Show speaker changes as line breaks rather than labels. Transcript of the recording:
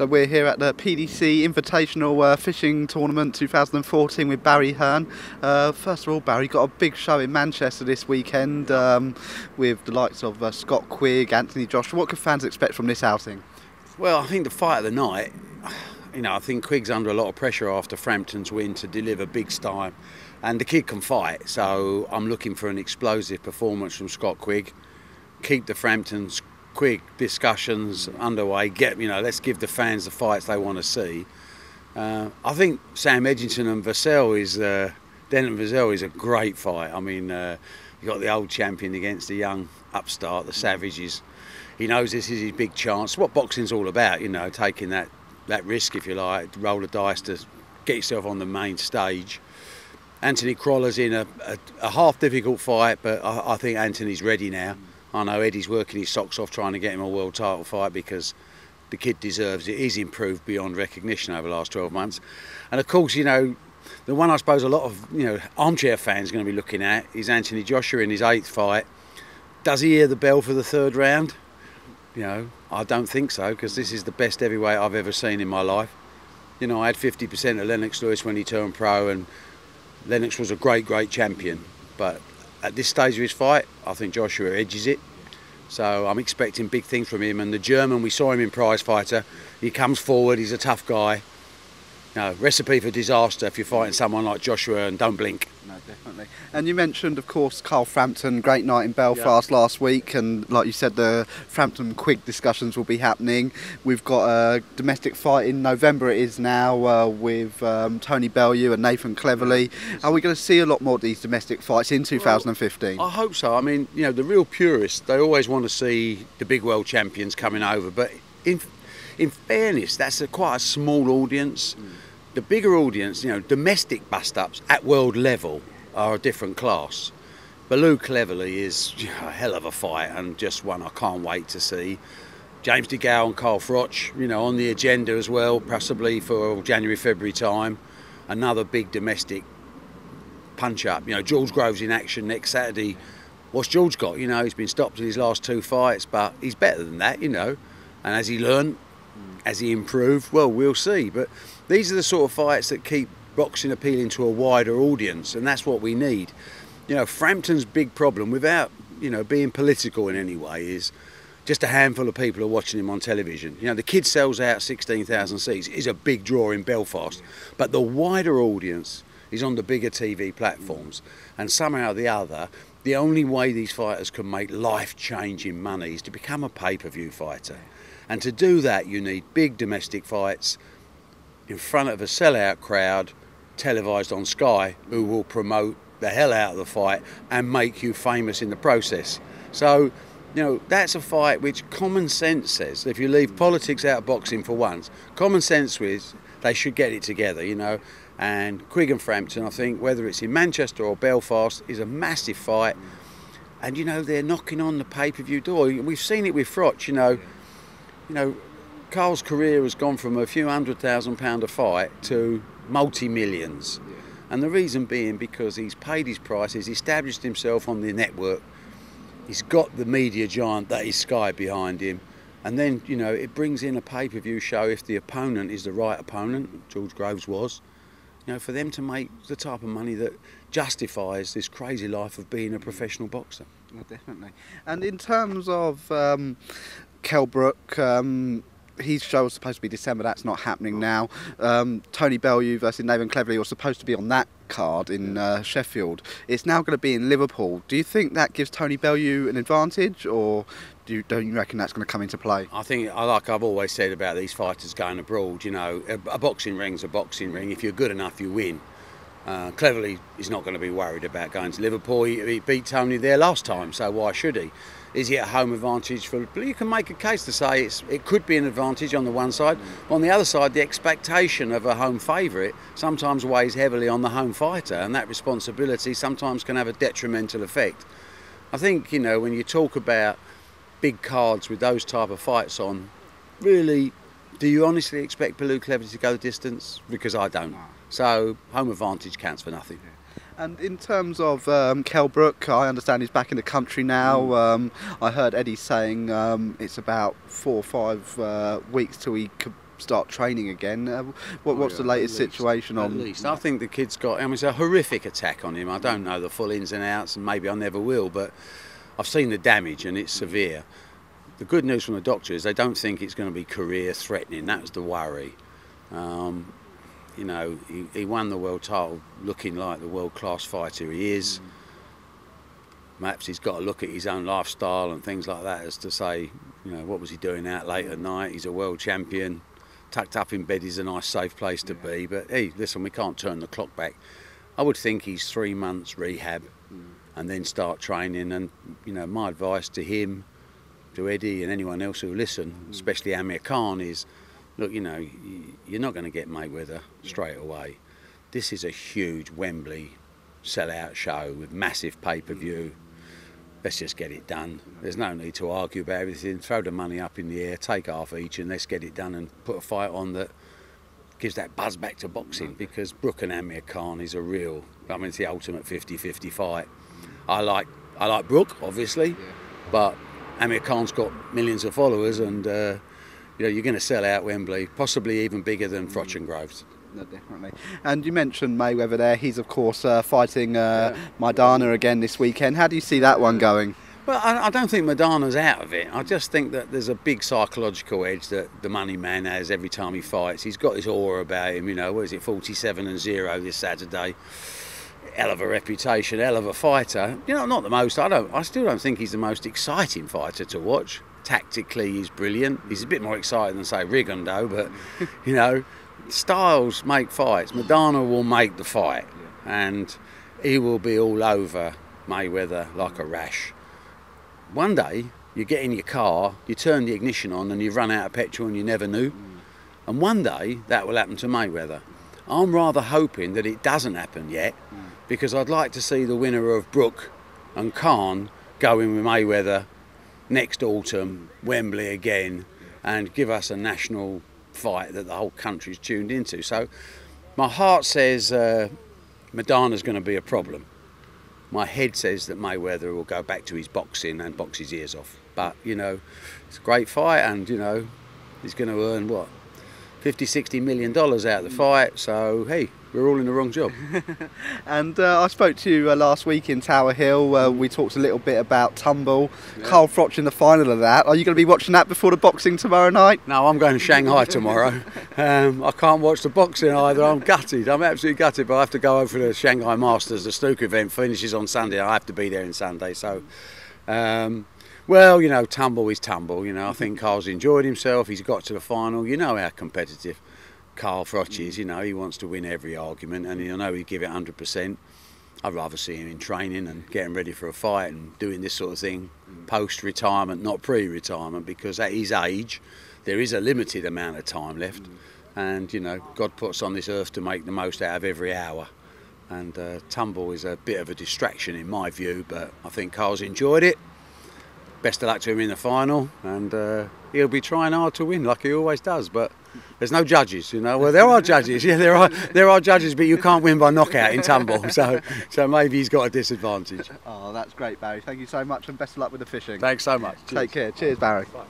So we're here at the PDC Invitational Fishing Tournament 2014 with Barry Hearn. First of all, Barry, got a big show in Manchester this weekend with the likes of Scott Quigg, Anthony Joshua. What can fans expect from this outing?
Well, I think the fight of the night, I think Quigg's under a lot of pressure after Frampton's win to deliver big style, and the kid can fight, so I'm looking for an explosive performance from Scott Quigg. Keep the Frampton's Quigg discussions underway. Let's give the fans the fights they want to see. I think Sam Edgington and Denton Vassell is a great fight. I mean, you got the old champion against the young upstart, the Savages. He knows this is his big chance. What boxing's all about, taking that risk, if you like, roll the dice to get yourself on the main stage. Anthony Croller's in a half difficult fight, but I think Anthony's ready now. I know Eddie's working his socks off trying to get him a world title fight because the kid deserves it. He's improved beyond recognition over the last 12 months. And of course, the one I suppose a lot of armchair fans are going to be looking at is Anthony Joshua in his 8th fight. Does he hear the bell for the 3rd round? I don't think so, because this is the best heavyweight I've ever seen in my life. I had 50% of Lennox Lewis when he turned pro, and Lennox was a great champion. But at this stage of his fight, I think Joshua edges it. So I'm expecting big things from him. And the German, we saw him in Prize Fighter. He comes forward, he's a tough guy. Recipe for disaster if you're fighting someone like Joshua, and don't blink.
No, definitely. And you mentioned, of course, Carl Frampton, great night in Belfast last week, and like you said, the Frampton-Quigg discussions will be happening. We've got a domestic fight in November, it is now, with Tony Bellew and Nathan Cleverly. Are we going to see a lot more of these domestic fights in 2015?
Well, I hope so. I mean, the real purists, they always want to see the big world champions coming over, but in fairness, that's quite a small audience. The bigger audience, domestic bust-ups at world level are a different class. Bellew Cleverly is a hell of a fight, and just one I can't wait to see. James DeGale and Carl Froch, on the agenda as well, possibly for January, February time. Another big domestic punch-up. George Groves in action next Saturday. What's George got? He's been stopped in his last 2 fights, but he's better than that, And as he learned, as he improved, well, we'll see. But these are the sort of fights that keep boxing appealing to a wider audience, and that's what we need. Frampton's big problem, without being political in any way, is just a handful of people are watching him on television. The kid sells out 16,000 seats. He's a big draw in Belfast, but the wider audience is on the bigger TV platforms, and somehow or the other, the only way these fighters can make life-changing money is to become a pay-per-view fighter. And to do that, you need big domestic fights in front of a sellout crowd, televised on Sky, who will promote the hell out of the fight and make you famous in the process. So, that's a fight which common sense says, if you leave politics out of boxing for once, common sense is they should get it together, And Quigg and Frampton, I think, whether it's in Manchester or Belfast, is a massive fight. And, they're knocking on the pay-per-view door. We've seen it with Froch, Carl's career has gone from a few £100,000 a fight to multi-millions. And the reason being because he's paid his price, he's established himself on the network, he's got the media giant that is Sky behind him, and then, it brings in a pay-per-view show if the opponent is the right opponent, George Groves was, for them to make the type of money that justifies this crazy life of being a professional boxer.
Well, definitely. And in terms of Kell Brook, his show was supposed to be December, that's not happening now. Tony Bellew versus Nathan Cleverly was supposed to be on that card in Sheffield. It's now going to be in Liverpool. Do you think that gives Tony Bellew an advantage, or don't you reckon that's going to come into play?
I think, like I've always said about these fighters going abroad, a boxing ring's a boxing ring. If you're good enough, you win. Cleverly is not going to be worried about going to Liverpool. He beat Tony there last time, so why should he? Is he a home advantage for? But you can make a case to say it could be an advantage on the one side. But on the other side, the expectation of a home favourite sometimes weighs heavily on the home fighter, and that responsibility sometimes can have a detrimental effect. I think, when you talk about big cards with those type of fights on, really, do you honestly expect Bellew Cleverly to go the distance? Because I don't. So home advantage counts for nothing.
And in terms of Kell Brook, I understand he's back in the country now. I heard Eddie saying it's about 4 or 5 weeks till he could start training again. What's the latest situation on?
At least I think the kid's got. I mean, it's a horrific attack on him. I don't know the full ins and outs, and maybe I never will. But I've seen the damage, and it's severe. The good news from the doctor is they don't think it's going to be career threatening. That's the worry. You know, he won the world title looking like the world-class fighter he is. Perhaps he's got to look at his own lifestyle and things like that as to say, you know, what was he doing out late at night? He's a world champion. Tucked up in bed is a nice, safe place to be. But, hey, listen, we can't turn the clock back. I would think he's 3 months rehab and then start training. And, you know, my advice to him, to Eddie and anyone else who listen, especially Amir Khan, is, look, you know, you're not going to get Mayweather straight away. This is a huge Wembley sell-out show with massive pay-per-view. Let's just get it done. There's no need to argue about everything. Throw the money up in the air, take half each, and let's get it done and put a fight on that gives that buzz back to boxing, because Brook and Amir Khan is a real, I mean, it's the ultimate 50-50 fight. I like Brook, obviously, but Amir Khan's got millions of followers, and you know, you're going to sell out Wembley, possibly even bigger than Froch and Groves.
No, definitely. And you mentioned Mayweather there. He's of course fighting Maidana again this weekend. How do you see that one going?
Well, I don't think Maidana's out of it. I just think that there's a big psychological edge that the money man has every time he fights. He's got this aura about him, you know, what is it, 47-0 this Saturday. Hell of a reputation, hell of a fighter. You know, not the most, I still don't think he's the most exciting fighter to watch. Tactically, he's brilliant. He's a bit more exciting than, say, Rigondeaux, but, you know, styles make fights. Maidana will make the fight, and he will be all over Mayweather like a rash. One day, you get in your car, you turn the ignition on and you run out of petrol and you never knew. And one day, that will happen to Mayweather. I'm rather hoping that it doesn't happen yet, because I'd like to see the winner of Brook and Khan go in with Mayweather next autumn, Wembley again, and give us a national fight that the whole country's tuned into. So my heart says Maidana's going to be a problem. My head says that Mayweather will go back to his boxing and box his ears off. But, you know, it's a great fight, and, you know, he's going to earn, what, $50-60 million out of the fight. So, hey, we're all in the wrong job.
And I spoke to you last week in Tower Hill. We talked a little bit about tumble. Carl Froch in the final of that. Are you going to be watching that before the boxing tomorrow night?
No, I'm going to Shanghai tomorrow. I can't watch the boxing either. I'm gutted. I'm absolutely gutted. But I have to go over for the Shanghai Masters. The snooker event finishes on Sunday. I have to be there on Sunday. So, well, you know, tumble is tumble. You know, I think Carl's enjoyed himself. He's got to the final. You know how competitive Carl Froch is. You know, he wants to win every argument, and you know he'd give it 100%. I'd rather see him in training and getting ready for a fight and doing this sort of thing post-retirement, not pre-retirement, because at his age there is a limited amount of time left, and you know, God puts on this earth to make the most out of every hour, and tumble is a bit of a distraction in my view, but I think Carl's enjoyed it. Best of luck to him in the final, and he'll be trying hard to win like he always does, but there's no judges, you know. Well, there are judges, yeah, there are judges, but you can't win by knockout in tumble, so maybe he's got a disadvantage.
Oh, that's great, Barry. Thank you so much, and best of luck with the fishing.
Thanks so much.
Take care. Cheers, Barry.
Bye.